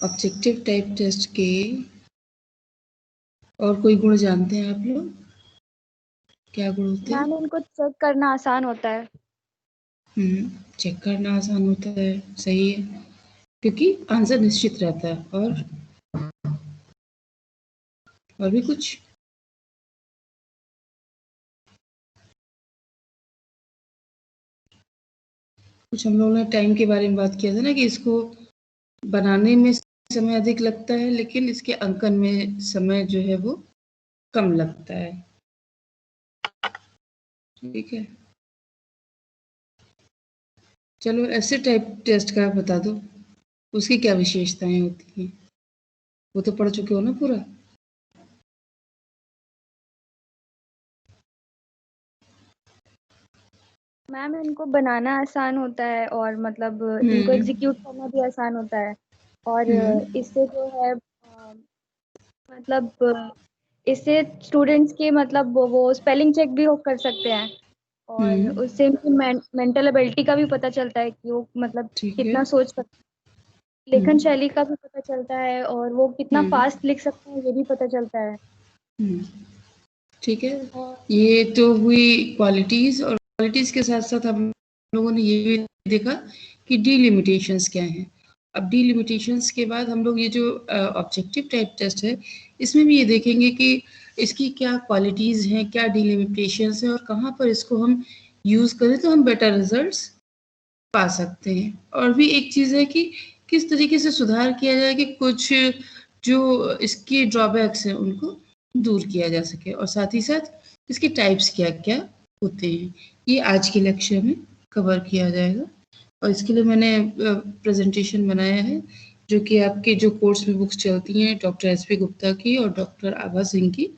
Objective type taste के और कोई गुण जानते हैं आप लोग? क्या गुण होते हैं? मैम इनको चेक करना आसान होता है। चेक करना आसान होता है, सही है, क्योंकि आंसर निश्चित रहता है। और भी कुछ? कुछ हम लोगों ने टाइम के बारे में बात किया था ना, कि इसको बनाने में समय अधिक लगता है, लेकिन इसके अंकन में समय जो है वो कम लगता है। ठीक है, चलो ऐसे टाइप टेस्ट का बता दो, उसकी क्या विशेषताएं होती हैं? वो तो पढ़ चुके हो ना पूरा? मैम इनको बनाना आसान होता है और मतलब इनको हम्म एग्जीक्यूट करना भी आसान होता है। और हम्म इससे जो है मतलब इससे स्टूडेंट्स के मतलब वो स्पेलिंग चेक भी हो कर सकते हैं। और हम्म उससे इनकी मेंटल एबिलिटी का भी पता चलता है कि वो मतलब ठीक है। कितना सोच सकते हैं। लेखन हम्म शैली का भी पता चलता है और वो कितना हम्म फास्ट लिख सकते हैं ये भी पता चलता है। हम्म ठीक है, और ये तो हुई क्वालिटीज। और क्वालिटीज के साथ साथ हम लोगों ने ये भी देखा कि डिलिमिटेशंस क्या हैं। अब डिलिमिटेशंस के बाद हम लोग ये जो ऑब्जेक्टिव टाइप टेस्ट है, इसमें भी ये देखेंगे कि इसकी क्या क्वालिटीज हैं, क्या डिलिमिटेशंस हैं, और कहाँ पर इसको हम यूज करें तो हम बेटर रिजल्ट्स पा सकते हैं। और भी एक चीज है कि किस तरीके से सुधार किया जाए कि कुछ जो इसके ड्रॉबैक्स हैं उनको दूर किया जा सके, और साथ ही साथ इसके टाइप्स क्या क्या होते हैं, ये आज के लेक्चर में कवर किया जाएगा। और इसके लिए मैंने प्रेजेंटेशन बनाया है, जो कि आपके जो कोर्स में बुक्स चलती हैं डॉक्टर एस.पी. गुप्ता की और डॉक्टर आभा सिंह की,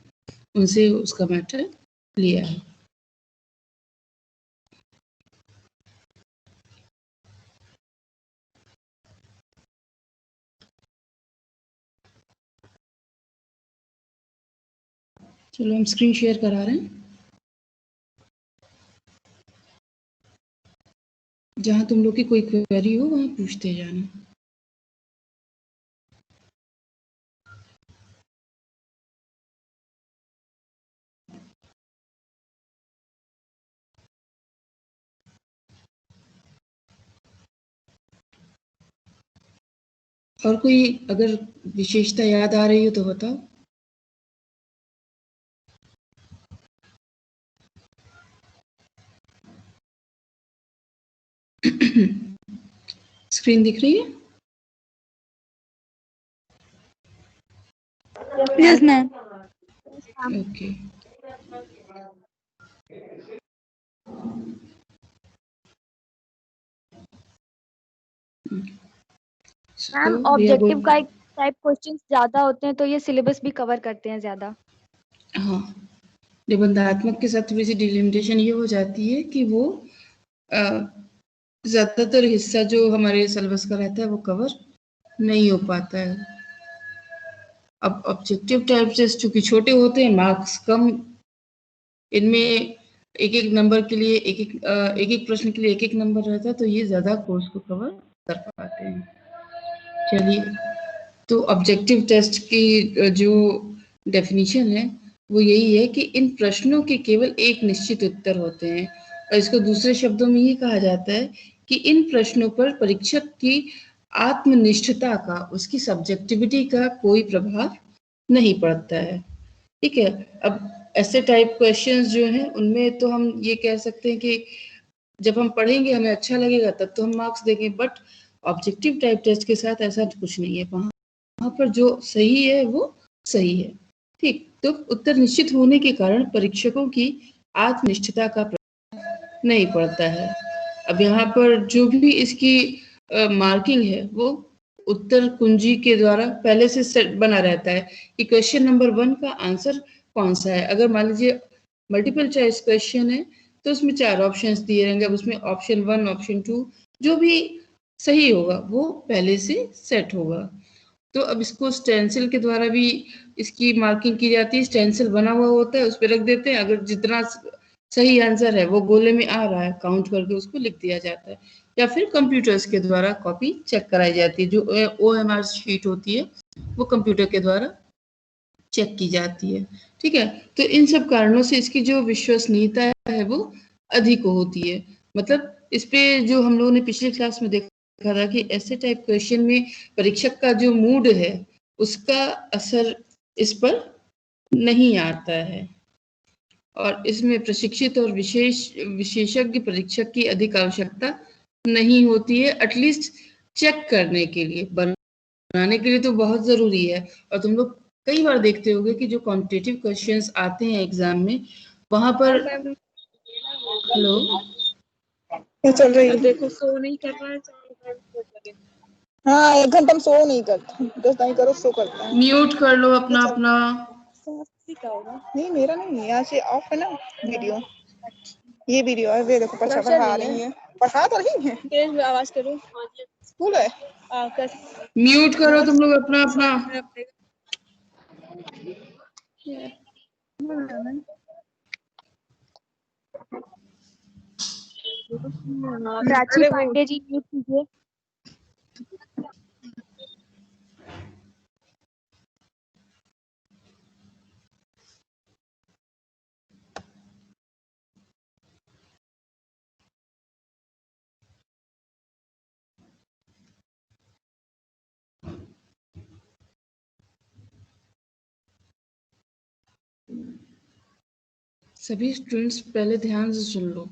उनसे उसका मैटर लिया है। चलो हम स्क्रीन शेयर करा रहे हैं। जहाँ तुम लोग की कोई क्वेरी हो वहाँ पूछते जाना। और कोई अगर विशेषता याद आ रही हो तो बताओ। स्क्रीन दिख रही है? Yes ma'am. ओके। मैम तो वी आर ऑब्जेक्टिव गोइंग। का एक टाइप क्वेश्चंस ज्यादा होते हैं तो ये सिलेबस भी कवर करते हैं ज्यादा। हाँ, निबंधात्मक के साथ थोड़ी सी डिलिमिटेशन ये हो जाती है कि वो ज़्यादातर हिस्सा जो हमारे सिलेबस का रहता है वो कवर नहीं हो पाता है। अब ऑब्जेक्टिव टाइप टेस्ट चूंकि छोटे होते हैं, मार्क्स कम, इनमें एक एक नंबर के लिए एक एक प्रश्न के लिए एक एक नंबर रहता है, तो ये ज़्यादा कोर्स को कवर कर पाते हैं। चलिए, तो ऑब्जेक्टिव टेस्ट की जो डेफिनेशन है वो यही है कि इन प्रश्नों के केवल एक निश्चित उत्तर होते हैं, और इसको दूसरे शब्दों में ये कहा जाता है कि इन प्रश्नों पर परीक्षक की आत्मनिष्ठता का, उसकी सब्जेक्टिविटी का कोई प्रभाव नहीं पड़ता है। ठीक है, अब ऐसे टाइप क्वेश्चंस जो हैं उनमें तो हम ये कह सकते हैं कि जब हम पढ़ेंगे हमें अच्छा लगेगा तब तो हम मार्क्स देंगे, बट ऑब्जेक्टिव टाइप टेस्ट के साथ ऐसा कुछ नहीं है। वहां पर जो सही है वो सही है। ठीक, तो उत्तर निश्चित होने के कारण परीक्षकों की आत्मनिष्ठता का प्रभाव नहीं पड़ता है। अब यहाँ पर जो भी इसकी मार्किंग है वो उत्तर कुंजी के द्वारा पहले से सेट बना रहता है कि क्वेश्चन नंबर 1 का आंसर कौन सा है। अगर मान लीजिए मल्टीपल चॉइस क्वेश्चन है तो उसमें 4 ऑप्शंस दिए रहेंगे, अब उसमें ऑप्शन 1 ऑप्शन 2 जो भी सही होगा वो पहले से सेट होगा। तो अब इसको स्टेंसिल के द्वारा भी इसकी मार्किंग की जाती है। स्टेंसिल बना हुआ होता है, उस पर रख देते हैं, अगर जितना सही आंसर है वो गोले में आ रहा है काउंट करके उसको लिख दिया जाता है। या फिर कंप्यूटर्स के द्वारा कॉपी चेक कराई जाती है। जो OMR शीट होती है वो कंप्यूटर के द्वारा चेक की जाती है। ठीक है, तो इन सब कारणों से इसकी जो विश्वसनीयता है वो अधिक होती है। मतलब इस पे जो हम लोगों ने पिछली क्लास में देखा था कि ऐसे टाइप क्वेश्चन में परीक्षक का जो मूड है उसका असर इस पर नहीं आता है और इसमें प्रशिक्षित और विशेषज्ञ परीक्षक की अधिक आवश्यकता नहीं होती है, एटलीस्ट चेक करने के लिए। बनाने के लिए तो बहुत जरूरी है। और तुम लोग कई बार देखते होगे कि जो कॉम्पिटिटिव क्वेश्चंस आते हैं एग्जाम में वहां पर हेलो क्या चल रही है? देखो सो नहीं कर रहा है। हाँ 1 घंटे में सो नहीं करता, बस नहीं करो सो करता है। म्यूट कर लो अपना अपना। नहीं मेरा नहीं है, यहाँ से ऑफ है ना वीडियो। ये वीडियो है, वे देखो पढ़ा रही है, पढ़ा तो रही है। तेज आवाज करो, स्कूल है। म्यूट करो तुम लोग अपना अपना। प्राची पांडे जी म्यूट कीजिए। सभी स्टूडेंट्स पहले ध्यान से सुन लो।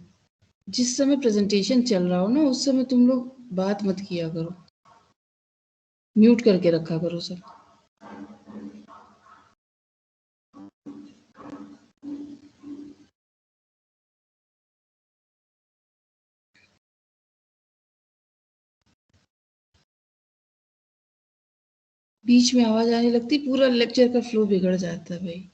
जिस समय प्रेजेंटेशन चल रहा हो ना उस समय तुम लोग बात मत किया करो, म्यूट करके रखा करो सब। बीच में आवाज आने लगती पूरा लेक्चर का फ्लो बिगड़ जाता है भाई।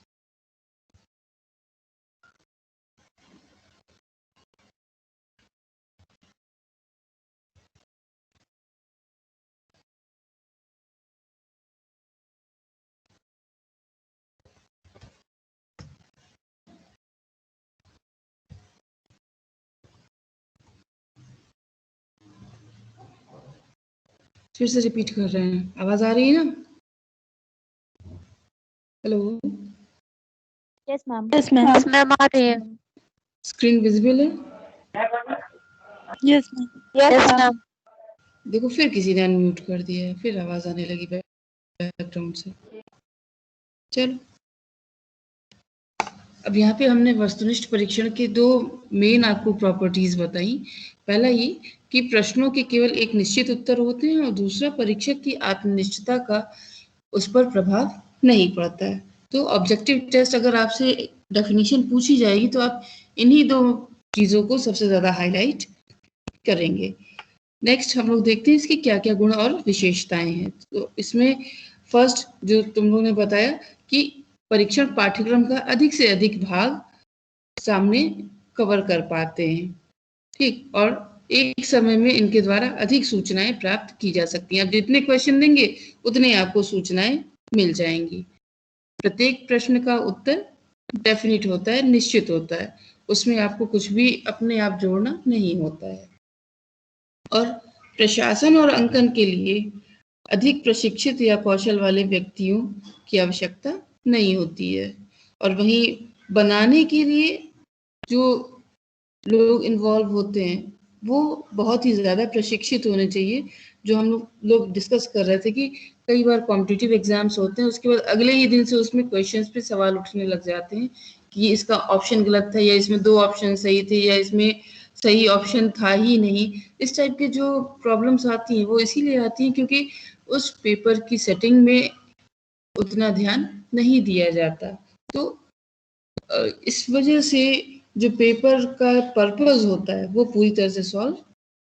फिर से रिपीट कर रहे हैं, आवाज आ रही है ना? Hello, yes ma'am, yes ma'am आ रही है। स्क्रीन विजिबल है? Yes ma'am. देखो फिर किसी ने अनम्यूट कर दिया है, फिर आवाज आने लगी बैकग्राउंड से। चलो, अब यहाँ पे हमने वस्तुनिष्ठ परीक्षण के दो मेन आपको प्रॉपर्टीज बताई। पहला ये कि प्रश्नों के केवल एक निश्चित उत्तर होते हैं और दूसरा परीक्षक की आत्मनिष्ठता का उस पर प्रभाव नहीं पड़ता है। तो ऑब्जेक्टिव टेस्ट अगर आपसे डेफिनेशन पूछी जाएगी तो आप इन्हीं दो चीजों को सबसे ज्यादा हाईलाइट करेंगे। नेक्स्ट हम लोग देखते हैं इसके क्या क्या गुण और विशेषताएं हैं। तो इसमें फर्स्ट जो तुम लोगों ने बताया कि परीक्षण पाठ्यक्रम का अधिक से अधिक भाग सामने कवर कर पाते हैं। ठीक, और एक समय में इनके द्वारा अधिक सूचनाएं प्राप्त की जा सकती हैं। अब जितने क्वेश्चन देंगे उतने आपको सूचनाएं मिल जाएंगी। प्रत्येक प्रश्न का उत्तर डेफिनिट होता है, निश्चित होता है, उसमें आपको कुछ भी अपने आप जोड़ना नहीं होता है। और प्रशासन और अंकन के लिए अधिक प्रशिक्षित या कौशल वाले व्यक्तियों की आवश्यकता नहीं होती है। और वहीं बनाने के लिए जो लोग इन्वॉल्व होते हैं वो बहुत ही ज़्यादा प्रशिक्षित होने चाहिए। जो हम लोग डिस्कस कर रहे थे कि कई बार कॉम्पिटिटिव एग्जाम्स होते हैं उसके बाद अगले ही दिन से उसमें क्वेश्चंस पे सवाल उठने लग जाते हैं कि इसका ऑप्शन गलत था या इसमें 2 ऑप्शन सही थे या इसमें सही ऑप्शन था ही नहीं। इस टाइप के जो प्रॉब्लम्स आती हैं वो इसीलिए आती हैं क्योंकि उस पेपर की सेटिंग में उतना ध्यान नहीं दिया जाता। तो इस वजह से जो पेपर का पर्पस होता है वो पूरी तरह से सॉल्व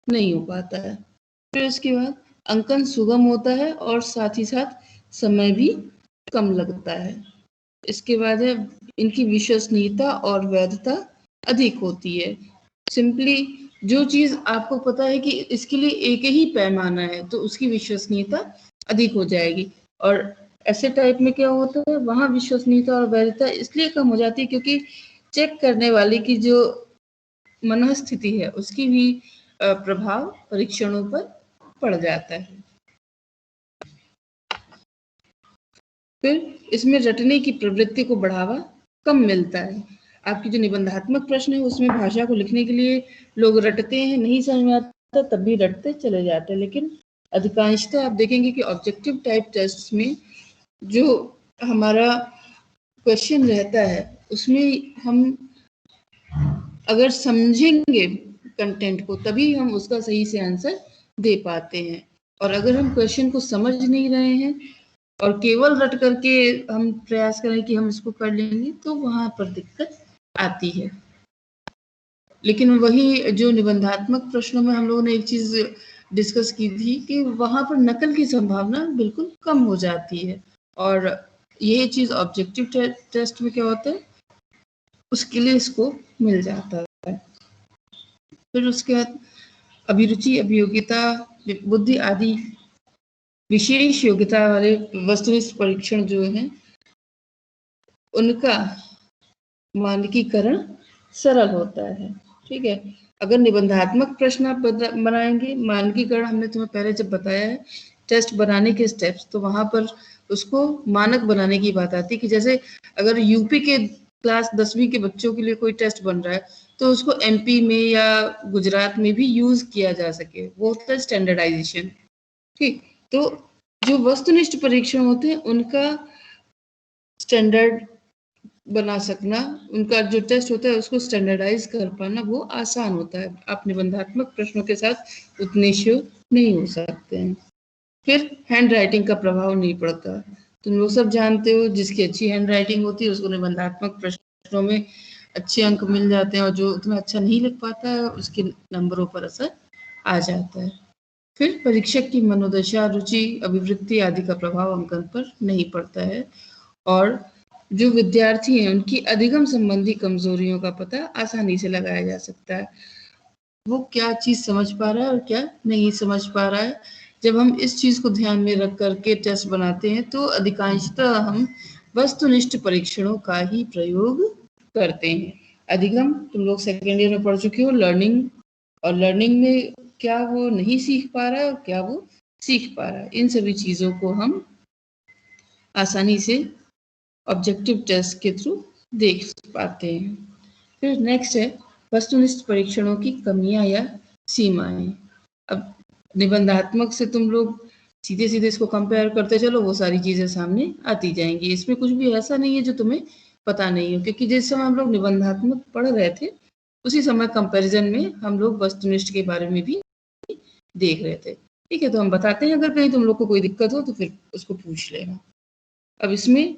नहीं हो पाता है। फिर उसके बाद अंकन सुगम होता है और साथ ही साथ समय भी कम लगता है। इसके बाद है इनकी विश्वसनीयता और वैधता अधिक होती है। सिंपली जो चीज आपको पता है कि इसके लिए एक ही पैमाना है तो उसकी विश्वसनीयता अधिक हो जाएगी। और ऐसे टाइप में क्या होता है वहां विश्वसनीयता और वैधता इसलिए कम हो जाती है क्योंकि चेक करने वाले की जो मनोस्थिति है उसकी भी प्रभाव परीक्षणों पर पड़ जाता है। फिर इसमें रटने की प्रवृत्ति को बढ़ावा कम मिलता है। आपकी जो निबंधात्मक प्रश्न है उसमें भाषा को लिखने के लिए लोग रटते हैं, नहीं समझ में आता तब भी रटते चले जाते हैं, लेकिन अधिकांशतः आप देखेंगे कि ऑब्जेक्टिव टाइप टेस्ट में जो हमारा क्वेश्चन रहता है उसमें हम अगर समझेंगे कंटेंट को तभी हम उसका सही से आंसर दे पाते हैं, और अगर हम क्वेश्चन को समझ नहीं रहे हैं और केवल रट करके हम प्रयास करें कि हम इसको कर लेंगे तो वहां पर दिक्कत आती है। लेकिन वही जो निबंधात्मक प्रश्नों में हम लोगों ने एक चीज डिस्कस की थी कि वहां पर नकल की संभावना बिल्कुल कम हो जाती है, और ये चीज ऑब्जेक्टिव टेस्ट में क्या होता है उसके लिए इसको मिल जाता है। फिर उसके बाद अभिरुचि, अभियोग्यता, बुद्धि आदि विशेष योग्यता वाले वस्तुनिष्ठ परीक्षण जो हैं उनका मानकीकरण सरल होता है। ठीक है, अगर निबंधात्मक प्रश्न आप बनाएंगे, मानकीकरण हमने तुम्हें पहले जब बताया है टेस्ट बनाने के स्टेप्स, तो वहां पर उसको मानक बनाने की बात आती है कि जैसे अगर यूपी के क्लास 10वीं के बच्चों के लिए कोई टेस्ट बन रहा है तो उसको एमपी में या गुजरात में भी यूज किया जा सके, वो होता है स्टैंडर्डाइजेशन। ठीक, तो जो वस्तुनिष्ठ परीक्षण होते हैं उनका स्टैंडर्ड बना सकना, उनका जो टेस्ट होता है उसको स्टैंडर्डाइज कर पाना वो आसान होता है। आप निबंधात्मक प्रश्नों के साथ उतने श्योर नहीं हो सकते हैं। फिर हैंड राइटिंग का प्रभाव नहीं पड़ता। तुम लोग सब जानते हो जिसकी अच्छी हैंड राइटिंग होती है उसको निबंधात्मक प्रश्नों में अच्छे अंक मिल जाते हैं, और जो उतना अच्छा नहीं लिख पाता है उसके नंबरों पर असर आ जाता है। फिर परीक्षक की मनोदशा, रुचि, अभिवृत्ति आदि का प्रभाव अंकन पर नहीं पड़ता है, और जो विद्यार्थी हैं उनकी अधिगम संबंधी कमजोरियों का पता आसानी से लगाया जा सकता है। वो क्या चीज समझ पा रहा है और क्या नहीं समझ पा रहा है, जब हम इस चीज को ध्यान में रख करके टेस्ट बनाते हैं तो अधिकांशतः हम वस्तुनिष्ठ परीक्षणों का ही प्रयोग करते हैं। अधिगम तुम लोग सेकेंड ईयर में पढ़ चुके हो, लर्निंग, और लर्निंग में क्या वो नहीं सीख पा रहा है और क्या वो सीख पा रहा है, इन सभी चीजों को हम आसानी से ऑब्जेक्टिव टेस्ट के थ्रू देख पाते हैं। फिर नेक्स्ट है वस्तुनिष्ठ परीक्षणों की कमियां या सीमाएं। अब निबंधात्मक से तुम लोग सीधे सीधे इसको कंपेयर करते चलो, वो सारी चीजें सामने आती जाएंगी, इसमें कुछ भी ऐसा नहीं है जो तुम्हें पता नहीं हो, क्योंकि जिस समय हम लोग निबंधात्मक पढ़ रहे थे उसी समय कंपैरिजन में हम लोग वस्तुनिष्ठ के बारे में भी देख रहे थे। ठीक है, तो हम बताते हैं, अगर कहीं तुम लोग को कोई दिक्कत हो तो फिर उसको पूछ लेना। अब इसमें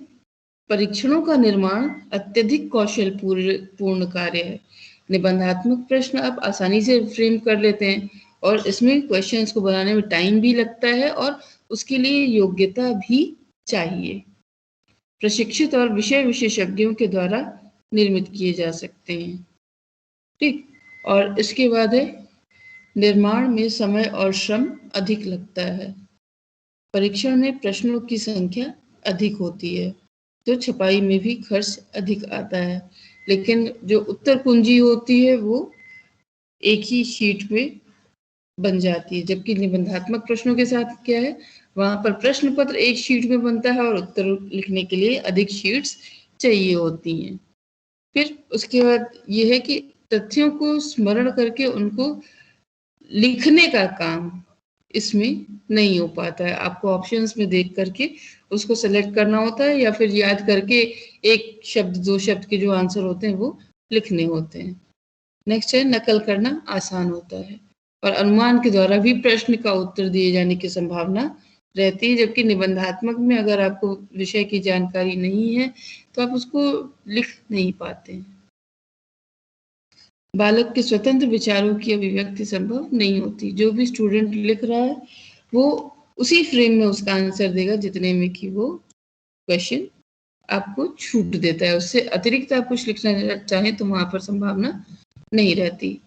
परीक्षणों का निर्माण अत्यधिक कौशल पूर्ण कार्य है। निबंधात्मक प्रश्न आप आसानी से फ्रेम कर लेते हैं और इसमें क्वेश्चंस को बनाने में टाइम भी लगता है और उसके लिए योग्यता भी चाहिए। प्रशिक्षित और विषय विशेषज्ञों के द्वारा निर्मित किए जा सकते हैं। ठीक, और इसके बाद है निर्माण में समय और श्रम अधिक लगता है। परीक्षण में प्रश्नों की संख्या अधिक होती है तो छपाई में भी खर्च अधिक आता है, लेकिन जो उत्तर कुंजी होती है वो एक ही शीट में बन जाती है, जबकि निबंधात्मक प्रश्नों के साथ क्या है, वहां पर प्रश्न पत्र एक शीट में बनता है और उत्तर लिखने के लिए अधिक शीट्स चाहिए होती हैं। फिर उसके बाद ये है कि तथ्यों को स्मरण करके उनको लिखने का काम इसमें नहीं हो पाता है। आपको ऑप्शंस में देख करके उसको सेलेक्ट करना होता है या फिर याद करके एक शब्द दो शब्द के जो आंसर होते हैं वो लिखने होते हैं। नेक्स्ट है नकल करना आसान होता है और अनुमान के द्वारा भी प्रश्न का उत्तर दिए जाने की संभावना रहती है, जबकि निबंधात्मक में अगर आपको विषय की जानकारी नहीं है तो आप उसको लिख नहीं पाते हैं। बालक के स्वतंत्र विचारों की अभिव्यक्ति संभव नहीं होती। जो भी स्टूडेंट लिख रहा है वो उसी फ्रेम में उसका आंसर देगा जितने में कि वो क्वेश्चन आपको छूट देता है, उससे अतिरिक्त आप कुछ लिखना चाहें तो वहां पर संभावना नहीं रहती।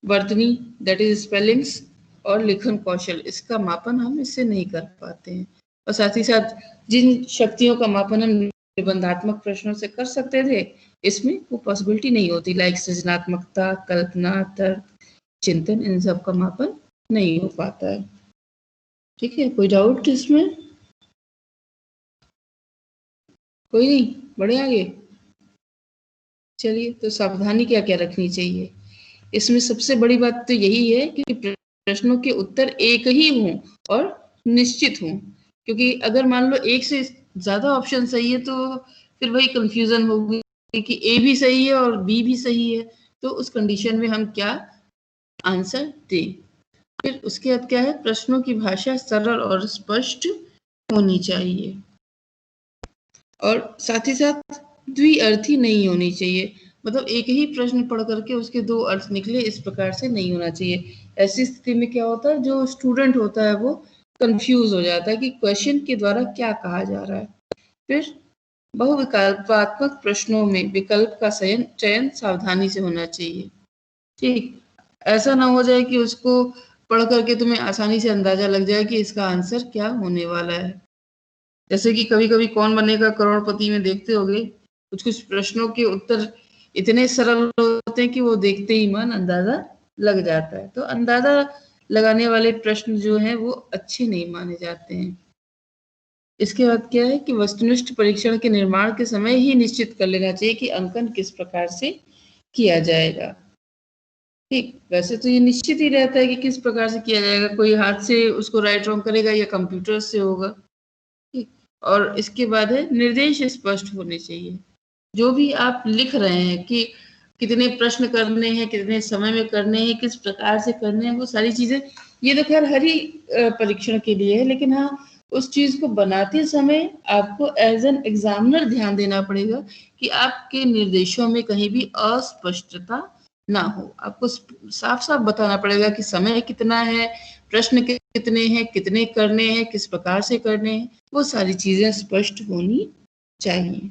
वर्तनी दैट इज स्पेलिंग्स और लेखन कौशल, इसका मापन हम इससे नहीं कर पाते हैं, और साथ ही साथ जिन शक्तियों का मापन हम निबंधात्मक प्रश्नों से कर सकते थे इसमें वो पॉसिबिलिटी नहीं होती, लाइक सृजनात्मकता, कल्पना, तर्क, चिंतन, इन सब का मापन नहीं हो पाता है। ठीक है, कोई डाउट इसमें? कोई नहीं, बढ़े आगे। चलिए, तो सावधानी क्या क्या रखनी चाहिए इसमें? सबसे बड़ी बात तो यही है कि प्रश्नों के उत्तर एक ही हों और निश्चित हों, क्योंकि अगर मान लो एक से ज्यादा ऑप्शन सही है तो फिर वही कंफ्यूजन होगी कि ए भी सही है और बी भी सही है, तो उस कंडीशन में हम क्या आंसर दें। फिर उसके बाद क्या है, प्रश्नों की भाषा सरल और स्पष्ट होनी चाहिए, और साथ ही साथ द्विअर्थी नहीं होनी चाहिए। मतलब एक ही प्रश्न पढ़ करके उसके दो अर्थ निकले, इस प्रकार से नहीं होना चाहिए। ऐसी स्थिति में क्या होता है, जो स्टूडेंट होता है वो कंफ्यूज हो जाता है कि क्वेश्चन के द्वारा क्या कहा जा रहा है। फिर बहुविकल्पात्मक प्रश्नों में विकल्प का चयन सावधानी से होना चाहिए। ठीक, ऐसा ना हो जाए कि उसको पढ़ करके तुम्हें आसानी से अंदाजा लग जाए कि इसका आंसर क्या होने वाला है। जैसे कि कभी कभी कौन बनेगा करोड़पति में देखते होगे, कुछ कुछ प्रश्नों के उत्तर इतने सरल होते हैं कि वो देखते ही मन अंदाजा लग जाता है। तो अंदाजा लगाने वाले प्रश्न जो हैं वो अच्छे नहीं माने जाते हैं। इसके बाद क्या है कि वस्तुनिष्ठ परीक्षण के निर्माण के समय ही निश्चित कर लेना चाहिए कि अंकन किस प्रकार से किया जाएगा। ठीक, वैसे तो ये निश्चित ही रहता है कि किस प्रकार से किया जाएगा, कोई हाथ से उसको राइट रॉन्ग करेगा या कंप्यूटर से होगा। ठीक, और इसके बाद है निर्देश स्पष्ट होने चाहिए। जो भी आप लिख रहे हैं कि कितने प्रश्न करने हैं, कितने समय में करने हैं, किस प्रकार से करने हैं, वो सारी चीजें, ये तो खैर हर ही परीक्षण के लिए है, लेकिन हाँ उस चीज को बनाते समय आपको एज एन एग्जामिनर ध्यान देना पड़ेगा कि आपके निर्देशों में कहीं भी अस्पष्टता ना हो। आपको साफ साफ बताना पड़ेगा कि समय कितना है, प्रश्न कितने हैं, कितने करने हैं, किस प्रकार से करने हैं, वो सारी चीजें स्पष्ट होनी चाहिए।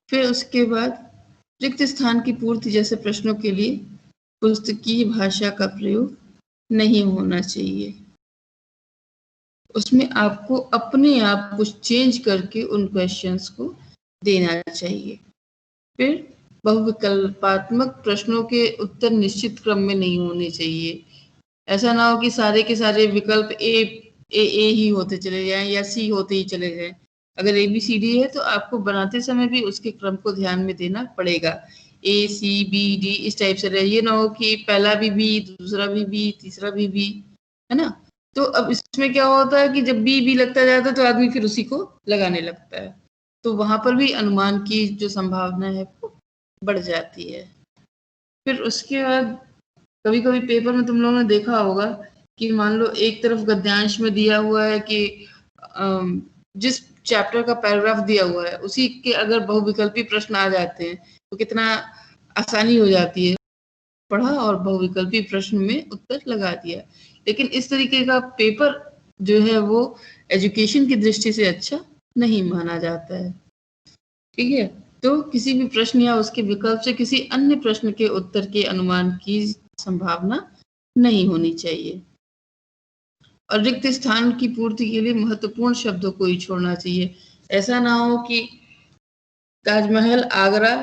फिर उसके बाद रिक्त स्थान की पूर्ति जैसे प्रश्नों के लिए पुस्तकीय भाषा का प्रयोग नहीं होना चाहिए। उसमें आपको अपने आप कुछ चेंज करके उन क्वेश्चंस को देना चाहिए। फिर बहुविकल्पात्मक प्रश्नों के उत्तर निश्चित क्रम में नहीं होने चाहिए। ऐसा ना हो कि सारे के सारे विकल्प ए ही होते चले जाएं या सी होते ही चले जाएं। अगर ABCD है तो आपको बनाते समय भी उसके क्रम को ध्यान में देना पड़ेगा। ACBD इस टाइप से रहे, ये ना हो कि पहला भी बी, दूसरा भी बी, तीसरा भी बी, है ना। तो अब इसमें क्या होता है कि जब बी लगता जाता है तो आदमी फिर उसी को लगाने लगता है, तो वहां पर भी अनुमान की जो संभावना है वो बढ़ जाती है। फिर उसके बाद कभी कभी पेपर में तुम लोगों ने देखा होगा कि मान लो एक तरफ गद्यांश में दिया हुआ है कि जिस चैप्टर का पैराग्राफ दिया हुआ है उसी के अगर बहुविकल्पी प्रश्न आ जाते हैं तो कितना आसानी हो जाती है, पढ़ा और बहुविकल्पी प्रश्न में उत्तर लगा दिया। लेकिन इस तरीके का पेपर जो है वो एजुकेशन की दृष्टि से अच्छा नहीं माना जाता है। ठीक है, तो किसी भी प्रश्न या उसके विकल्प से किसी अन्य प्रश्न के उत्तर के अनुमान की संभावना नहीं होनी चाहिए। और रिक्त स्थान की पूर्ति के लिए महत्वपूर्ण शब्दों को ही छोड़ना चाहिए। ऐसा ना हो कि ताजमहल आगरा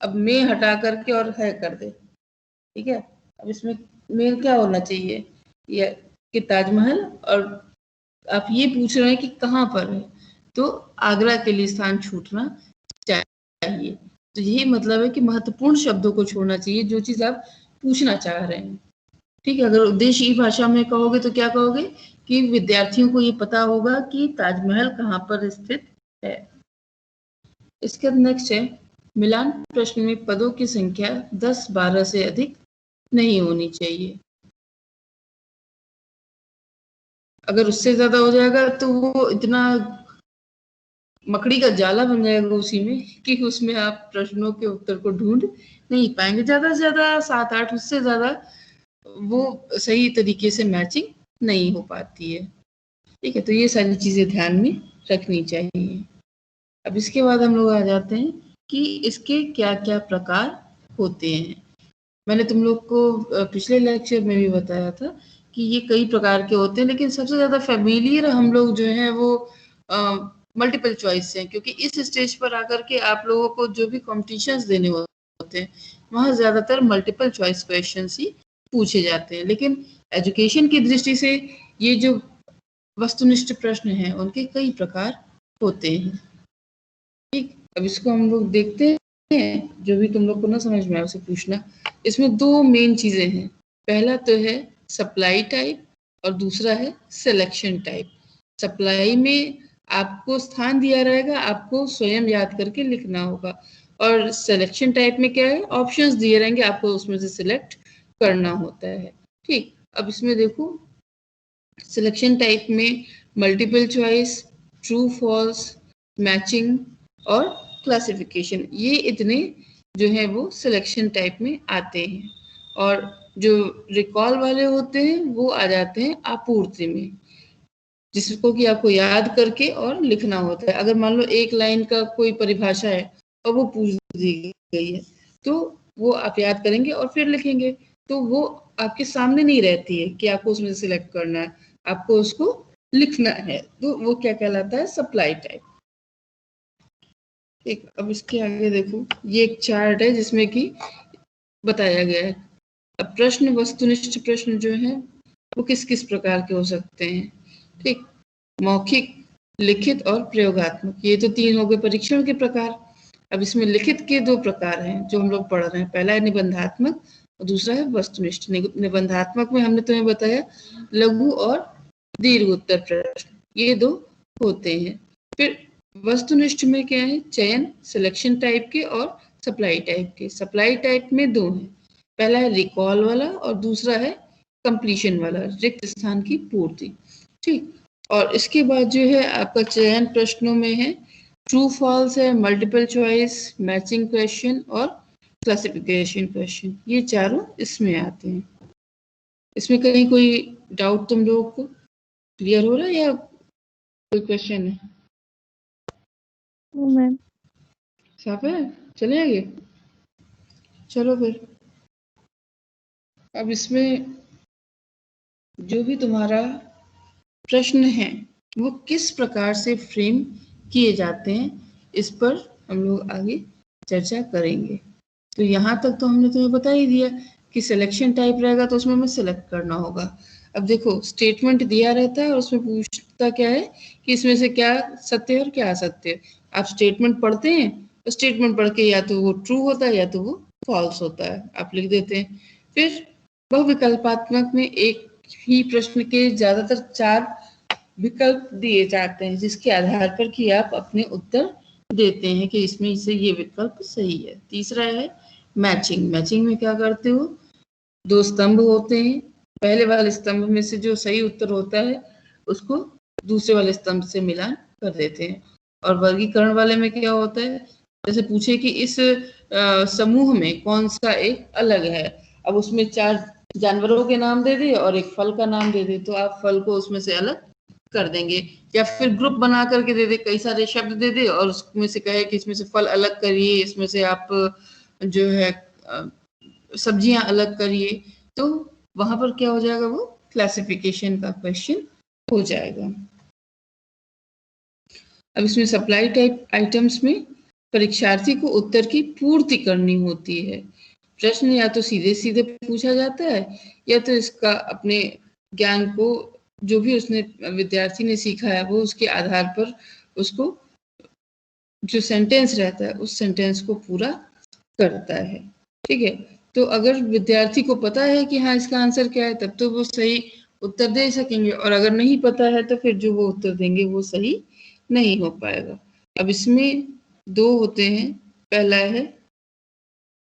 अब में हटा करके और है कर दे। ठीक है, अब इसमें मेन क्या होना चाहिए, ये कि ताजमहल, और आप ये पूछ रहे हैं कि कहाँ पर है, तो आगरा के लिए स्थान छूटना चाहिए। तो यही मतलब है कि महत्वपूर्ण शब्दों को छोड़ना चाहिए, जो चीज आप पूछना चाह रहे हैं। ठीक है, अगर उद्देश्य भाषा में कहोगे तो क्या कहोगे कि विद्यार्थियों को ये पता होगा कि ताजमहल कहाँ पर स्थित है। इसके बाद नेक्स्ट है मिलान प्रश्न में पदों की संख्या 10-12 से अधिक नहीं होनी चाहिए। अगर उससे ज्यादा हो जाएगा तो वो इतना मकड़ी का जाला बन जाएगा उसी में कि उसमें आप प्रश्नों के उत्तर को ढूंढ नहीं पाएंगे। ज्यादा से ज्यादा 7-8, उससे ज्यादा वो सही तरीके से मैचिंग नहीं हो पाती है। ठीक है, तो ये सारी चीजें ध्यान में रखनी चाहिए। अब इसके बाद हम लोग आ जाते हैं कि इसके क्या क्या प्रकार होते हैं। मैंने तुम लोग को पिछले लेक्चर में भी बताया था कि ये कई प्रकार के होते हैं, लेकिन सबसे ज्यादा फेमिलियर हम लोग जो है वो मल्टीपल चॉइस है, क्योंकि इस स्टेज पर आकर के आप लोगों को जो भी कॉम्पिटिशन्स देने होते होते हैं, वहाँ ज्यादातर मल्टीपल चॉइस क्वेश्चंस ही पूछे जाते हैं। लेकिन एजुकेशन की दृष्टि से ये जो वस्तुनिष्ठ प्रश्न हैं उनके कई प्रकार होते हैं। ठीक, अब इसको हम लोग देखते हैं, जो भी तुम लोग को ना समझ में आए उसे पूछना। इसमें दो मेन चीजें हैं, पहला तो है सप्लाई टाइप और दूसरा है सिलेक्शन टाइप। सप्लाई में आपको स्थान दिया रहेगा, आपको स्वयं याद करके लिखना होगा, और सिलेक्शन टाइप में क्या है, ऑप्शंस दिए रहेंगे, आपको उसमें से सिलेक्ट करना होता है। ठीक, अब इसमें देखो सिलेक्शन टाइप में multiple choice, true false, matching और क्लासिफिकेशन, ये इतने जो है वो सिलेक्शन टाइप में आते हैं। और जो रिकॉल वाले होते हैं वो आ जाते हैं आपूर्ति में, जिसको कि आपको याद करके और लिखना होता है। अगर मान लो एक लाइन का कोई परिभाषा है और वो पूछ दी गई है, तो वो आप याद करेंगे और फिर लिखेंगे, तो वो आपके सामने नहीं रहती है कि आपको उसमें से सिलेक्ट करना है, आपको उसको लिखना है, तो वो क्या कहलाता है, सप्लाई टाइप। ठीक, अब इसके आगे देखो, ये एक चार्ट है जिसमें कि बताया गया है। अब प्रश्न, वस्तुनिष्ठ प्रश्न जो है वो किस किस प्रकार के हो सकते हैं। ठीक, मौखिक, लिखित और प्रयोगात्मक, ये तो तीन हो गए परीक्षण के प्रकार। अब इसमें लिखित के दो प्रकार हैं जो हम लोग पढ़ रहे हैं, पहला है निबंधात्मक और दूसरा है वस्तुनिष्ठ। निबंधात्मक में हमने तुम्हें बताया लघु और दीर्घ उत्तर प्रश्न, ये दो होते हैं। फिर वस्तुनिष्ठ में क्या है, चयन, सिलेक्शन टाइप के और सप्लाई टाइप के। सप्लाई टाइप में दो हैं, पहला है रिकॉल वाला और दूसरा है कंप्लीशन वाला, रिक्त स्थान की पूर्ति। ठीक, और इसके बाद जो है आपका चयन प्रश्नों में है ट्रू फॉल्स है, मल्टीपल चॉइस, मैचिंग क्वेश्चन और क्लासिफिकेशन क्वेश्चन, ये चारों इसमें आते हैं। इसमें कहीं कोई डाउट तुम लोगों को क्लियर हो रहा है या कोई क्वेश्चन है? मैम साफ है, चले आगे, चलो फिर। अब इसमें जो भी तुम्हारा प्रश्न है वो किस प्रकार से फ्रेम किए जाते हैं, इस पर हम लोग आगे चर्चा करेंगे। तो यहाँ तक तो हमने तुम्हें बता ही दिया कि सिलेक्शन टाइप रहेगा तो उसमें हमें सिलेक्ट करना होगा। अब देखो स्टेटमेंट दिया रहता है और उसमें पूछता क्या है कि इसमें से क्या सत्य है और क्या असत्य है। आप स्टेटमेंट पढ़ते हैं तो स्टेटमेंट पढ़ के या तो वो ट्रू होता है या तो वो फॉल्स होता है, आप लिख देते हैं। फिर बहुविकल्पात्मक में एक ही प्रश्न के ज्यादातर 4 विकल्प दिए जाते हैं, जिसके आधार पर कि आप अपने उत्तर देते हैं कि इसमें से ये विकल्प सही है। तीसरा है मैचिंग। मैचिंग में क्या करते हो, 2 स्तंभ होते हैं, पहले वाले स्तंभ में से जो सही उत्तर होता है उसको दूसरे वाले स्तंभ से मिलान कर देते हैं। और वर्गीकरण वाले में क्या होता है, जैसे पूछे कि इस समूह में कौन सा एक अलग है, अब उसमें 4 जानवरों के नाम दे दे और एक फल का नाम दे दे, तो आप फल को उसमें से अलग कर देंगे। या फिर ग्रुप बना करके दे दे, कई सारे शब्द दे दे और उसमें से कहे कि इसमें से फल अलग करिए, इसमें से आप जो है सब्जियां अलग करिए, तो वहां पर क्या हो जाएगा, वो क्लासिफिकेशन का क्वेश्चन हो जाएगा। अब इसमें सप्लाई टाइप आइटम्स में परीक्षार्थी को उत्तर की पूर्ति करनी होती है। प्रश्न या तो सीधे सीधे पूछा जाता है या तो इसका अपने ज्ञान को, जो भी उसने विद्यार्थी ने सीखा है वो उसके आधार पर उसको जो सेंटेंस रहता है उस सेंटेंस को पूरा करता है। ठीक है, तो अगर विद्यार्थी को पता है कि हाँ इसका आंसर क्या है तब तो वो सही उत्तर दे सकेंगे, और अगर नहीं पता है तो फिर जो वो उत्तर देंगे वो सही नहीं हो पाएगा। अब इसमें 2 होते हैं, पहला है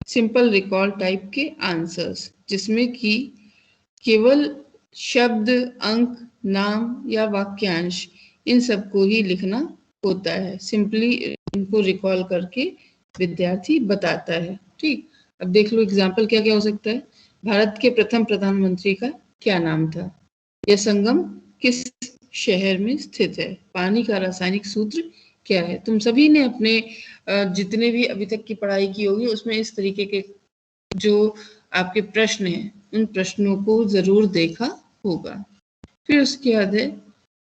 सिंपल रिकॉल टाइप के आंसर्स, जिसमें कि केवल शब्द, अंक, नाम या वाक्यांश, इन सबको ही लिखना होता है। सिंपली इनको रिकॉल करके विद्यार्थी बताता है। ठीक, अब देख लो एग्जाम्पल क्या क्या हो सकता है। भारत के प्रथम प्रधानमंत्री का क्या नाम था, यह संगम किस शहर में स्थित है, पानी का रासायनिक सूत्र क्या है। तुम सभी ने अपने जितने भी अभी तक की पढ़ाई की होगी उसमें इस तरीके के जो आपके प्रश्न हैं उन प्रश्नों को जरूर देखा होगा। फिर उसके बाद है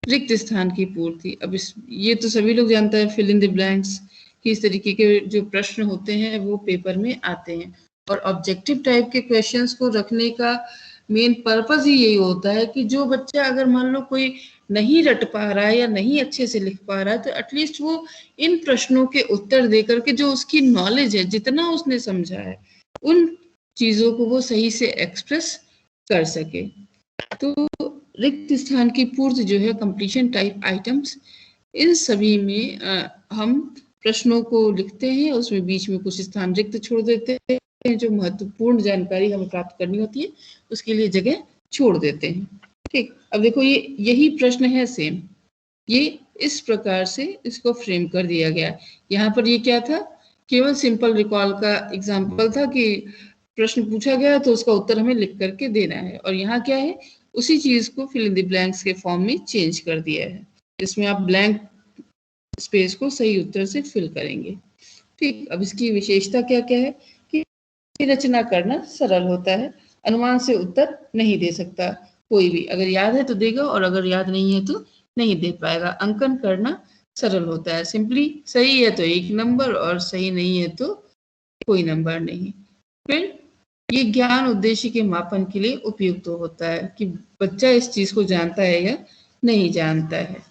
रिक्त स्थान की पूर्ति। अब ये तो सभी लोग जानते हैं, फिल इन द ब्लैंक्स, किस तरीके के जो प्रश्न होते हैं वो पेपर में आते हैं। और ऑब्जेक्टिव टाइप के क्वेश्चंस को रखने का मेन पर्पस ही यही होता है कि जो बच्चा अगर मान लो कोई नहीं रट पा रहा है या नहीं अच्छे से लिख पा रहा है, तो एटलीस्ट वो इन प्रश्नों के उत्तर दे करके जो उसकी नॉलेज है, जितना उसने समझा है, उन चीजों को वो सही से एक्सप्रेस कर सके। तो रिक्त स्थान की पूर्ति जो है, कंप्लीशन टाइप आइटम्स, इन सभी में हम प्रश्नों को लिखते हैं, उसमें बीच में कुछ स्थान रिक्त छोड़ देते हैं, जो महत्वपूर्ण जानकारी हमें प्राप्त करनी होती है उसके लिए जगह छोड़ देते हैं। ठीक, अब देखो ये यही प्रश्न है सेम, ये इस प्रकार से इसको फ्रेम कर दिया गया। यहाँ पर ये क्या था, केवल सिंपल रिकॉल का एग्जाम्पल था कि प्रश्न पूछा गया तो उसका उत्तर हमें लिख करके देना है। और यहाँ क्या है, उसी चीज को फिल इन द ब्लैंक्स के फॉर्म में चेंज कर दिया है, इसमें आप ब्लैंक स्पेस को सही उत्तर से फिल करेंगे। ठीक, अब इसकी विशेषता क्या क्या है कि रचना करना सरल होता है, अनुमान से उत्तर नहीं दे सकता कोई भी, अगर याद है तो देगा और अगर याद नहीं है तो नहीं दे पाएगा। अंकन करना सरल होता है, सिंपली सही है तो 1 नंबर और सही नहीं है तो कोई नंबर नहीं। फिर ये ज्ञान उद्देश्य के मापन के लिए उपयुक्त होता है कि बच्चा इस चीज को जानता है या नहीं जानता है।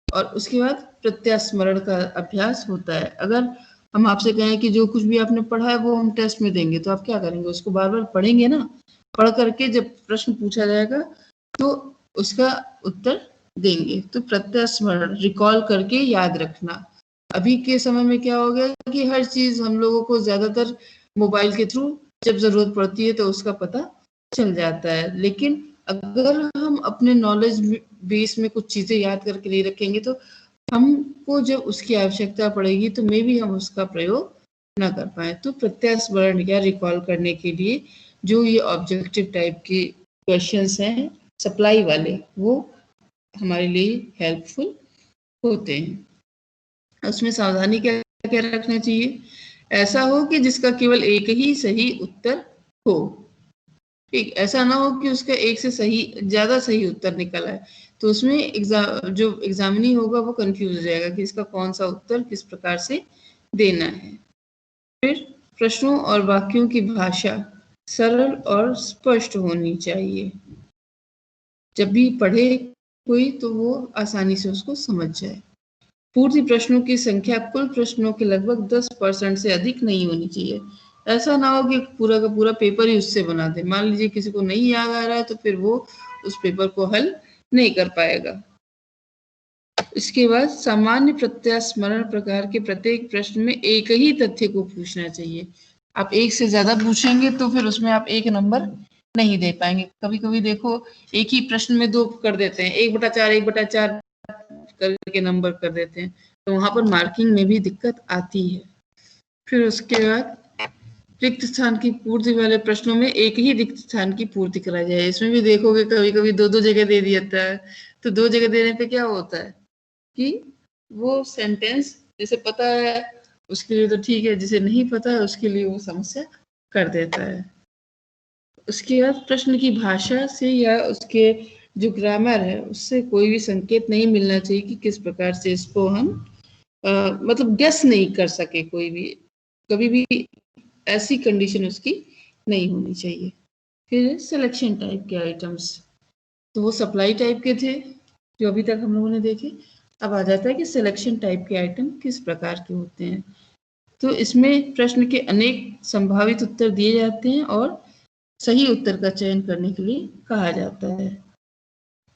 और उसके बाद प्रत्यास्मरण का अभ्यास होता है। अगर हम आपसे कहें कि जो कुछ भी आपने पढ़ा है वो हम टेस्ट में देंगे, तो आप क्या करेंगे, उसको बार बार पढ़ेंगे ना, पढ़ करके जब प्रश्न पूछा जाएगा तो उसका उत्तर देंगे। तो प्रत्यास्मरण, रिकॉल करके याद रखना। अभी के समय में क्या हो गया कि हर चीज हम लोगों को ज्यादातर मोबाइल के थ्रू जब जरूरत पड़ती है तो उसका पता चल जाता है, लेकिन अगर हम अपने नॉलेज बेस में कुछ चीजें याद करके नहीं रखेंगे तो हमको जब उसकी आवश्यकता पड़ेगी तो मे भी हम उसका प्रयोग ना कर पाए। तो प्रत्यास्मरण या रिकॉल करने के लिए जो ये ऑब्जेक्टिव टाइप के क्वेश्चंस हैं सप्लाई वाले, वो हमारे लिए हेल्पफुल होते हैं। उसमें सावधानी क्या क्या रखना चाहिए, ऐसा हो कि जिसका केवल एक ही सही उत्तर हो। ठीक, ऐसा ना हो कि उसका एक से ज्यादा सही उत्तर निकल आए, तो उसमें जो एग्जामिनी होगा वो कंफ्यूज हो जाएगा कि इसका कौन सा उत्तर किस प्रकार से देना है। फिर प्रश्नों और वाक्यों की भाषा सरल और स्पष्ट होनी चाहिए, जब भी पढ़े कोई तो वो आसानी से उसको समझ जाए। पूर्ति प्रश्नों की संख्या कुल प्रश्नों के लगभग 10% से अधिक नहीं होनी चाहिए। ऐसा ना हो कि पूरा का पूरा पेपर ही उससे बना दे। मान लीजिए किसी को नहीं याद आ रहा है तो फिर वो उस पेपर को हल नहीं कर पाएगा। इसके बाद सामान्य प्रत्यास्मरण प्रकार के प्रत्येक प्रश्न में एक ही तथ्य को पूछना चाहिए। आप एक से ज्यादा पूछेंगे तो फिर उसमें आप 1 नंबर नहीं दे पाएंगे। कभी कभी देखो एक ही प्रश्न में 2 कर देते हैं, 1/4 1/4 करके नंबर कर देते हैं, तो वहां पर मार्किंग में भी दिक्कत आती है। फिर उसके बाद रिक्त स्थान की पूर्ति वाले प्रश्नों में एक ही रिक्त स्थान की पूर्ति कराई जाए। इसमें भी देखोगे कभी कभी 2-2 जगह दे दिया जाता है, तो 2 जगह देने पे क्या होता है कि वो सेंटेंस जिसे पता है उसके लिए तो ठीक है, जिसे नहीं पता है उसके लिए वो समस्या कर देता है। उसके बाद प्रश्न की भाषा से या उसके जो ग्रामर है उससे कोई भी संकेत नहीं मिलना चाहिए कि किस प्रकार से इसको हम मतलब गेस नहीं कर सके, कोई भी कभी भी ऐसी कंडीशन उसकी नहीं होनी चाहिए। फिर सिलेक्शन टाइप के आइटम्स, तो वो सप्लाई टाइप के थे जो अभी तक हम लोगों ने देखे। अब आ जाता है कि सिलेक्शन टाइप के आइटम किस प्रकार के होते हैं। तो इसमें प्रश्न के अनेक संभावित उत्तर दिए जाते हैं और सही उत्तर का चयन करने के लिए कहा जाता है।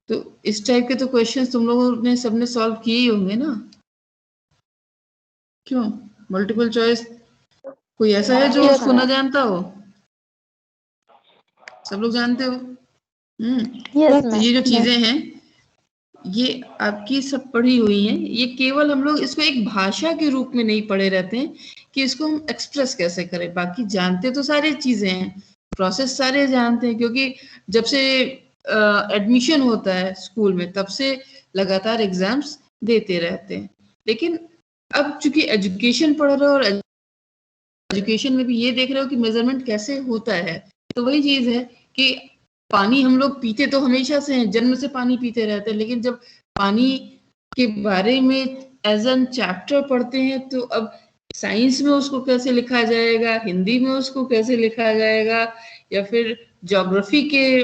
तो इस टाइप के तो क्वेश्चंस तुम लोगों ने सबने सॉल्व किए ही होंगे ना, क्यों? मल्टीपल चॉइस कोई ऐसा है जो उसको ना जानता हो? सब लोग जानते हो। तो ये जो चीजें हैं ये आपकी सब पढ़ी हुई हैं, ये केवल हम लोग इसको एक भाषा के रूप में नहीं पढ़े रहते हैं कि इसको हम एक्सप्रेस कैसे करें। बाकी जानते तो सारी चीजें हैं, प्रोसेस सारे जानते हैं, क्योंकि जब से एडमिशन होता है स्कूल में तब से लगातार एग्जाम्स देते रहते हैं। लेकिन अब चूंकि एजुकेशन पढ़ रहे हो और एजुकेशन में भी ये देख रहे हो कि मेजरमेंट कैसे होता है, तो वही चीज है कि पानी हम लोग पीते तो हमेशा से हैं, जन्म से पानी पीते रहते हैं, लेकिन जब पानी के बारे में एज एन चैप्टर पढ़ते हैं तो अब साइंस में उसको कैसे लिखा जाएगा, हिंदी में उसको कैसे लिखा जाएगा, या फिर ज्योग्राफी के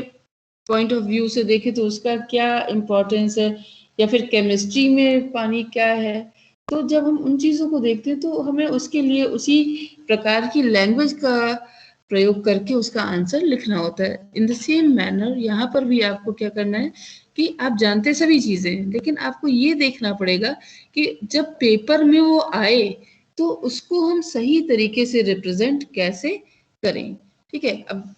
पॉइंट ऑफ व्यू से देखें तो उसका क्या इम्पोर्टेंस है, या फिर केमिस्ट्री में पानी क्या है। तो जब हम उन चीज़ों को देखते हैं तो हमें उसके लिए उसी प्रकार की लैंग्वेज का प्रयोग करके उसका आंसर लिखना होता है। इन द सेम मैनर यहाँ पर भी आपको क्या करना है कि आप जानते सभी चीज़ें हैं, लेकिन आपको ये देखना पड़ेगा कि जब पेपर में वो आए तो उसको हम सही तरीके से रिप्रेजेंट कैसे करें। ठीक है, अब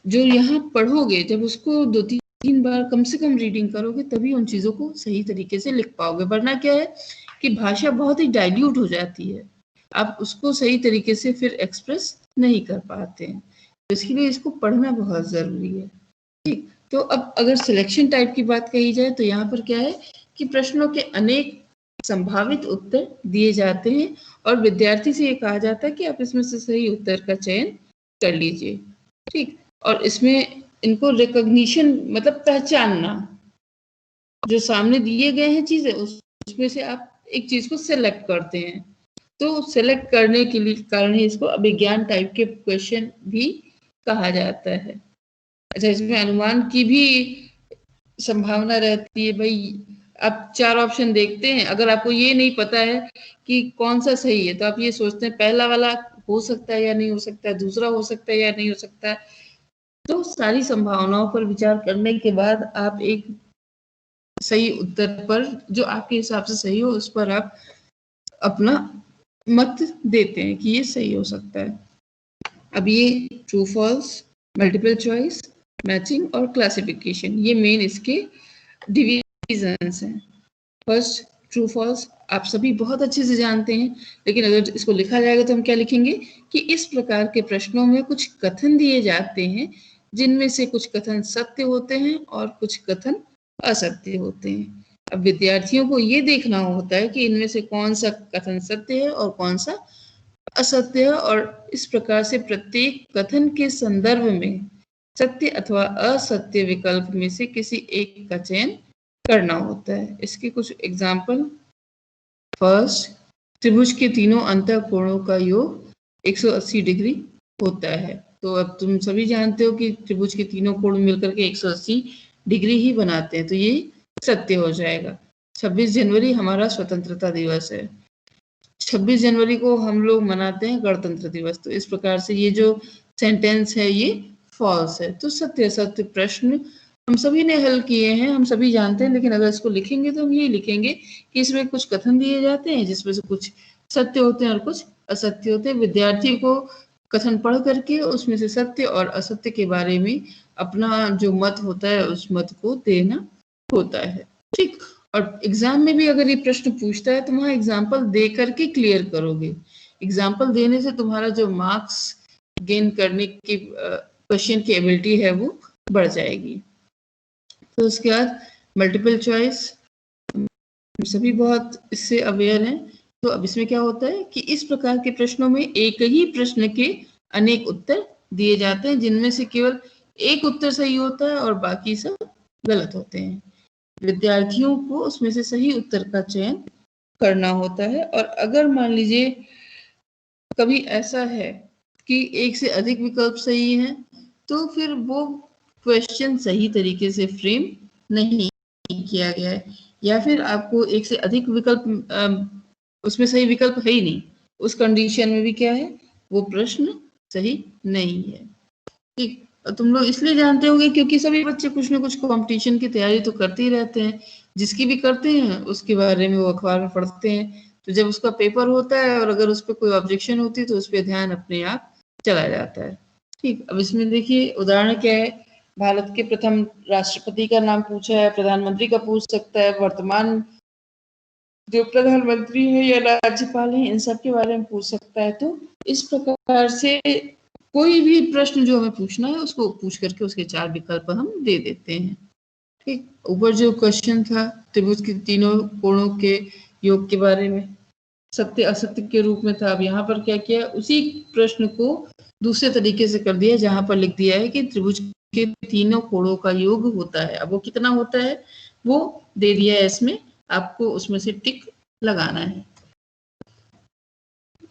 जो यहाँ पढ़ोगे जब उसको 2-3 बार कम से कम रीडिंग करोगे तभी उन चीज़ों को सही तरीके से लिख पाओगे, वरना क्या है कि भाषा बहुत ही डाइल्यूट हो जाती है, आप उसको सही तरीके से फिर एक्सप्रेस नहीं कर पाते हैं। तो इसके लिए इसको पढ़ना बहुत ज़रूरी है। ठीक, तो अब अगर सिलेक्शन टाइप की बात कही जाए तो यहाँ पर क्या है कि प्रश्नों के अनेक संभावित उत्तर दिए जाते हैं और विद्यार्थी से ये कहा जाता है कि आप इसमें से सही उत्तर का चयन कर लीजिए। ठीक, और इसमें इनको रिकॉग्निशन मतलब पहचानना, जो सामने दिए गए हैं चीजें उसमें से आप एक चीज को सिलेक्ट करते हैं, तो सिलेक्ट करने के लिए कारण ही इसको अभिज्ञान टाइप के क्वेश्चन भी कहा जाता है। अच्छा, इसमें अनुमान की भी संभावना रहती है। भाई आप 4 ऑप्शन देखते हैं, अगर आपको ये नहीं पता है कि कौन सा सही है तो आप ये सोचते हैं पहला वाला हो सकता है या नहीं हो सकता है, दूसरा हो सकता है या नहीं हो सकता है। तो सारी संभावनाओं पर विचार करने के बाद आप एक सही उत्तर पर, जो आपके हिसाब से सही हो, उस पर आप अपना मत देते हैं कि ये सही हो सकता है। अब ये true false, multiple choice, matching और क्लासिफिकेशन, ये मेन इसके डिविजन्स हैं। फर्स्ट ट्रू फॉल्स आप सभी बहुत अच्छे से जानते हैं, लेकिन अगर इसको लिखा जाएगा तो हम क्या लिखेंगे कि इस प्रकार के प्रश्नों में कुछ कथन दिए जाते हैं जिनमें से कुछ कथन सत्य होते हैं और कुछ कथन असत्य होते हैं। अब विद्यार्थियों को ये देखना होता है कि इनमें से कौन सा कथन सत्य है और कौन सा असत्य है, और इस प्रकार से प्रत्येक कथन के संदर्भ में सत्य अथवा असत्य विकल्प में से किसी एक का चयन करना होता है। इसके कुछ एग्जाम्पल, फर्स्ट, त्रिभुज के तीनों अंतः कोणों का योग 180 डिग्री होता है। तो अब तुम सभी जानते हो कि त्रिभुज के तीनों कोण मिलकर के 180 डिग्री ही बनाते हैं, तो ये सत्य हो जाएगा। 26 जनवरी हमारा स्वतंत्रता दिवस है। 26 जनवरी को हम लोग मनाते हैं गणतंत्र दिवस। तो इस प्रकार से ये जो सेंटेंस है ये फॉल्स है। तो सत्य असत्य प्रश्न हम सभी ने हल किए हैं, हम सभी जानते हैं, लेकिन अगर इसको लिखेंगे तो हम ये लिखेंगे कि इसमें कुछ कथन दिए जाते हैं जिसमें से कुछ सत्य होते हैं और कुछ असत्य होते हैं। विद्यार्थी को कथन पढ़ करके उसमें से सत्य और असत्य के बारे में अपना जो मत होता है उस मत को देना होता है। ठीक, और एग्जाम में भी अगर ये प्रश्न पूछता है तो वहां एग्जाम्पल दे करके क्लियर करोगे। एग्जाम्पल देने से तुम्हारा जो मार्क्स गेन करने की क्वेश्चन की एबिलिटी है वो बढ़ जाएगी। तो उसके बाद मल्टीपल चॉइस, सभी बहुत इससे अवेयर हैं। तो अब इसमें क्या होता है कि इस प्रकार के प्रश्नों में एक ही प्रश्न के अनेक उत्तर दिए जाते हैं जिनमें से केवल एक उत्तर सही होता है और बाकी सब गलत होते हैं। विद्यार्थियों को उसमें से सही उत्तर का चयन करना होता है, और अगर मान लीजिए कभी ऐसा है कि एक से अधिक विकल्प सही है तो फिर वो क्वेश्चन सही तरीके से फ्रेम नहीं किया गया है, या फिर आपको एक से अधिक विकल्प उसमें सही विकल्प है ही नहीं, उस कंडीशन में भी क्या है वो प्रश्न सही नहीं है। ठीक, तुम लोग इसलिए जानते होंगे क्योंकि सभी बच्चे कुछ ना कुछ कंपटीशन की तैयारी तो करते ही रहते हैं, जिसकी भी करते हैं उसके बारे में वो अखबार में पढ़ते हैं। तो जब उसका पेपर होता है और अगर उस पर कोई ऑब्जेक्शन होती है तो उस पर ध्यान अपने आप चला जाता है। ठीक, अब इसमें देखिए उदाहरण क्या है, भारत के प्रथम राष्ट्रपति का नाम पूछा है, प्रधानमंत्री का पूछ सकता है, वर्तमान जो प्रधानमंत्री है या राज्यपाल है इन सब के बारे में पूछ सकता है। तो इस प्रकार से कोई भी प्रश्न जो हमें पूछना है उसको पूछ करके उसके 4 विकल्प हम दे देते हैं। ठीक, ऊपर जो क्वेश्चन था त्रिभुज के तीनों कोणों के योग के बारे में सत्य असत्य के रूप में था। अब यहाँ पर क्या किया, उसी प्रश्न को दूसरे तरीके से कर दिया जहां पर लिख दिया है कि त्रिभुज के तीनों कोणों का योग होता है। अब वो कितना होता है वो दे दिया है इसमें, आपको उसमें से टिक लगाना है।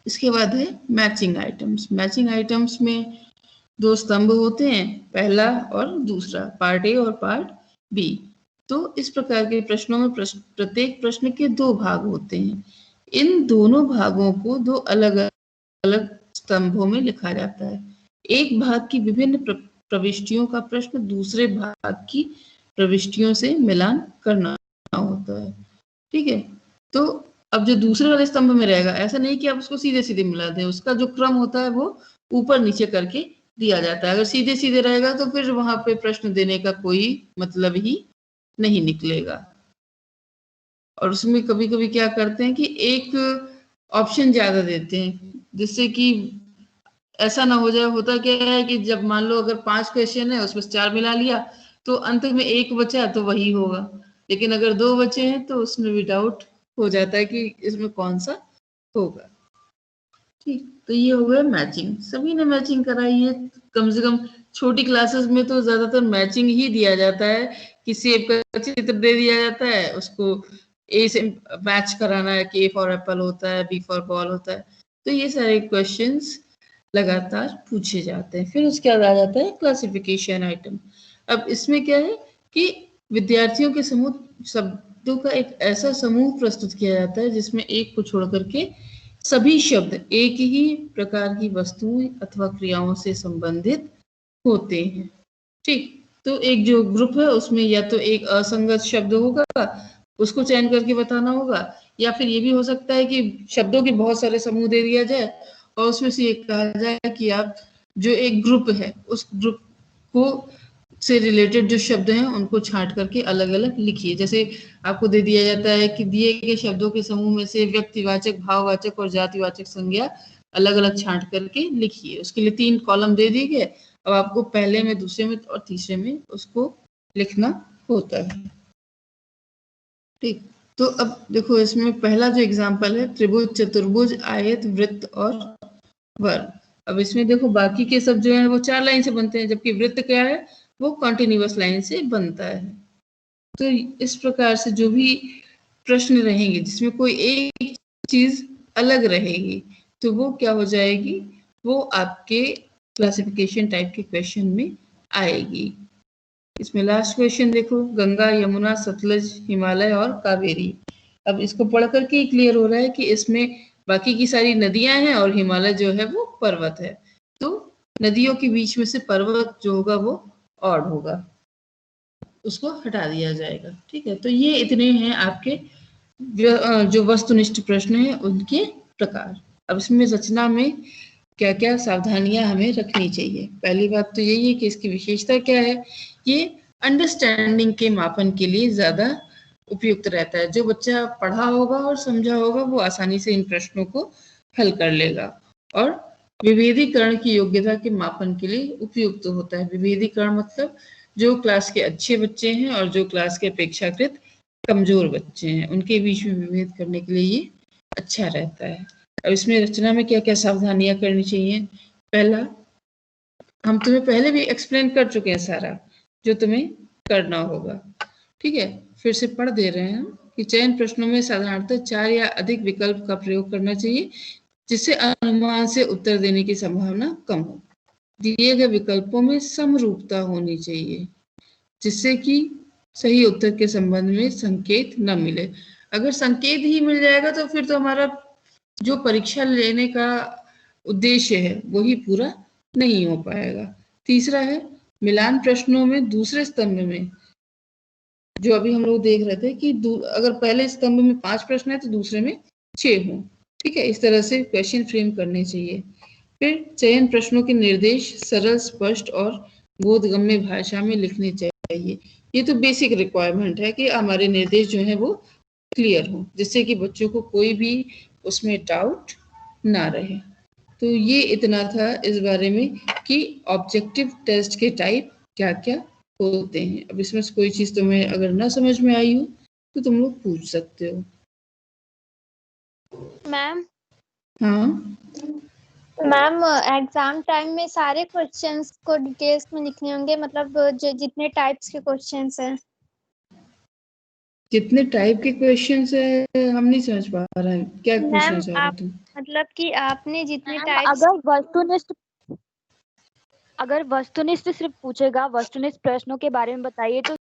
इसके बाद है मैचिंग आइटम्स। मैचिंग आइटम्स में 2 स्तंभ होते हैं, पहला और दूसरा, पार्ट ए और पार्ट बी। तो इस प्रकार के प्रश्नों में प्रत्येक प्रश्न के 2 भाग होते हैं। इन दोनों भागों को 2 अलग अलग स्तंभों में लिखा जाता है। एक भाग की विभिन्न प्रविष्टियों का प्रश्न दूसरे भाग की प्रविष्टियों से मिलान करना होता है। ठीक है, तो अब जो दूसरे वाले स्तंभ में रहेगा, ऐसा नहीं कि आप उसको सीधे सीधे मिला दें, उसका जो क्रम होता है वो ऊपर नीचे करके दिया जाता है। अगर सीधे सीधे रहेगा तो फिर वहां पे प्रश्न देने का कोई मतलब ही नहीं निकलेगा। और उसमें कभी कभी क्या करते हैं कि एक ऑप्शन ज्यादा देते हैं, जिससे कि ऐसा ना हो जाए। होता क्या है कि जब मान लो अगर 5 क्वेश्चन है, उसमें 4 मिला लिया, तो अंत में 1 बचा तो वही होगा। लेकिन अगर 2 बचे हैं तो उसमें भी डाउट हो जाता है कि इसमें कौन सा होगा। ठीक, तो ये हो गया मैचिंग। सभी ने मैचिंग कराई है, कम से कम छोटी क्लासेस में तो ज्यादातर मैचिंग ही दिया जाता है कि सेब का चित्र दे दिया जाता है, उसको ए से मैच कराना है कि ए फॉर एप्पल होता है, बी फॉर बॉल होता है। तो ये सारे क्वेश्चंस लगातार पूछे जाते हैं। फिर उसके बाद आ जाता है क्लासिफिकेशन आइटम। अब इसमें क्या है कि विद्यार्थियों के समूह शब्दों का एक ऐसा समूह प्रस्तुत किया जाता है जिसमें एक को छोड़ करके सभी शब्द एक ही प्रकार की वस्तुओं अथवा क्रियाओं से संबंधित होते हैं। ठीक, तो एक जो ग्रुप है उसमें या तो एक असंगत शब्द होगा, उसको चयन करके बताना होगा, या फिर ये भी हो सकता है कि शब्दों के बहुत सारे समूह दे दिया जाए और उसमें से एक कहा जाए कि आप जो एक ग्रुप है उस ग्रुप को से रिलेटेड जो शब्द हैं उनको छांट करके अलग अलग लिखिए। जैसे आपको दे दिया जाता है कि दिए गए शब्दों के समूह में से व्यक्तिवाचक, भाववाचक और जातिवाचक संज्ञा अलग अलग छांट करके लिखिए। उसके लिए 3 कॉलम दे दिए गए। अब आपको पहले में, दूसरे में और तीसरे में उसको लिखना होता है। ठीक, तो अब देखो इसमें पहला जो एग्जाम्पल है, त्रिभुज, चतुर्भुज, आयत, वृत्त और वर्ग। अब इसमें देखो बाकी के सब जो है वो 4 लाइन से बनते हैं, जबकि वृत्त क्या है, वो कॉन्टिन्यूअस लाइन से बनता है। तो इस प्रकार से जो भी प्रश्न रहेंगे जिसमें कोई एक चीज अलग रहेगी तो वो क्या हो जाएगी, वो आपके क्लासिफिकेशन टाइप के क्वेश्चन में आएगी। इसमें लास्ट क्वेश्चन देखो, गंगा, यमुना, सतलज, हिमालय और कावेरी। अब इसको पढ़ करके ही क्लियर हो रहा है कि इसमें बाकी की सारी नदियां हैं और हिमालय जो है वो पर्वत है। तो नदियों के बीच में से पर्वत जो होगा वो ऑड होगा, उसको हटा दिया जाएगा। ठीक है, तो ये इतने हैं आपके जो वस्तुनिष्ठ प्रश्न है उनके प्रकार। अब इसमें रचना में क्या क्या सावधानियां हमें रखनी चाहिए। पहली बात तो यही है कि इसकी विशेषता क्या है, ये अंडरस्टैंडिंग के मापन के लिए ज्यादा उपयुक्त रहता है। जो बच्चा पढ़ा होगा और समझा होगा वो आसानी से इन प्रश्नों को हल कर लेगा। और विभेदीकरण की योग्यता के मापन के लिए उपयुक्त होता है। विभेदीकरण मतलब जो क्लास के अच्छे बच्चे हैं और जो क्लास के अपेक्षाकृत कमजोर बच्चे हैं उनके बीच में विभेद करने के लिए ये अच्छा रहता है। अब इसमें रचना में क्या क्या सावधानियां करनी चाहिए। पहला, हम तुम्हें पहले भी एक्सप्लेन कर चुके हैं सारा जो तुम्हें करना होगा। ठीक है, फिर से पढ़ दे रहे हैं कि चयन प्रश्नों में साधारणतः 4 या अधिक विकल्प का प्रयोग करना चाहिए, जिससे अनुमान से उत्तर देने की संभावना कम हो। दिए गए विकल्पों में समरूपता होनी चाहिए, जिससे कि सही उत्तर के संबंध में संकेत न मिले। अगर संकेत ही मिल जाएगा तो फिर तो हमारा जो परीक्षा लेने का उद्देश्य है वही पूरा नहीं हो पाएगा। तीसरा है मिलान प्रश्नों में दूसरे स्तंभ में, जो अभी हम लोग देख रहे थे कि अगर पहले स्तंभ में 5 प्रश्न है तो दूसरे में 6 हों। ठीक है, इस तरह से क्वेश्चन फ्रेम करने चाहिए। फिर चयन प्रश्नों के निर्देश सरल, स्पष्ट और बोधगम्य भाषा में लिखने चाहिए। ये तो बेसिक रिक्वायरमेंट है कि हमारे निर्देश जो है वो क्लियर हो, जिससे कि बच्चों को कोई भी उसमें डाउट ना रहे। तो ये इतना था इस बारे में कि ऑब्जेक्टिव टेस्ट के टाइप क्या क्या होते हैं। अब इसमें से कोई चीज तुम्हें अगर ना समझ में आई हो तो तुम लोग पूछ सकते हो। मैम हाँ, मैम एग्जाम टाइम में सारे क्वेश्चंस को डिटेल्स में लिखने होंगे, मतलब जो जितने टाइप्स के क्वेश्चंस हैं। कितने टाइप के क्वेश्चंस है हम नहीं समझ पा रहे हैं, क्या पूछना मैम चाह रहे आप तुम? मतलब कि आपने जितने मैम, टाइप्स अगर वस्तुनिष्ठ सिर्फ पूछेगा, वस्तुनिष्ठ प्रश्नों के बारे में बताइए, तो